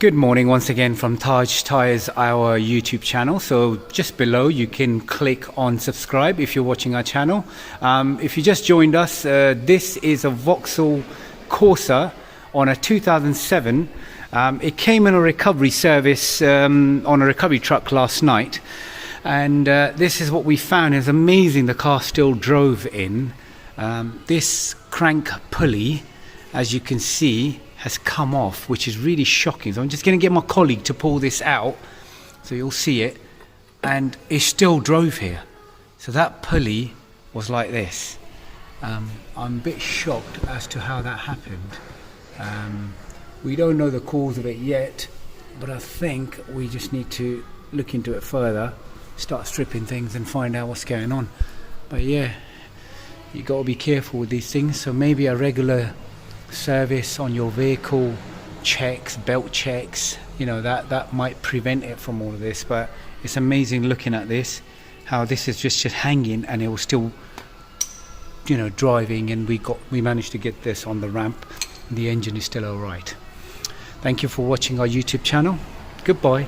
Good morning once again from Taj Tyres, our YouTube channel. So just below you can click on subscribe if you're watching our channel. If you just joined us, this is a Vauxhall Corsa on a 2007. It came in a recovery service on a recovery truck last night, and this is what we found. It's amazing the car still drove in. This crank pulley, as you can see, has come off, which is really shocking. So I'm just going to get my colleague to pull this out so you'll see it, and it still drove here. So that pulley was like this. I'm a bit shocked as to how that happened. We don't know the cause of it yet, but I think we just need to look into it further, start stripping things and find out what's going on. But yeah, you got to be careful with these things. So maybe a regular service on your vehicle, checks, belt checks, you know, that might prevent it from all of this. But it's amazing looking at this, how this is just hanging and it was still, you know, driving, and we managed to get this on the ramp. The engine is still all right. Thank you for watching our YouTube channel. Goodbye.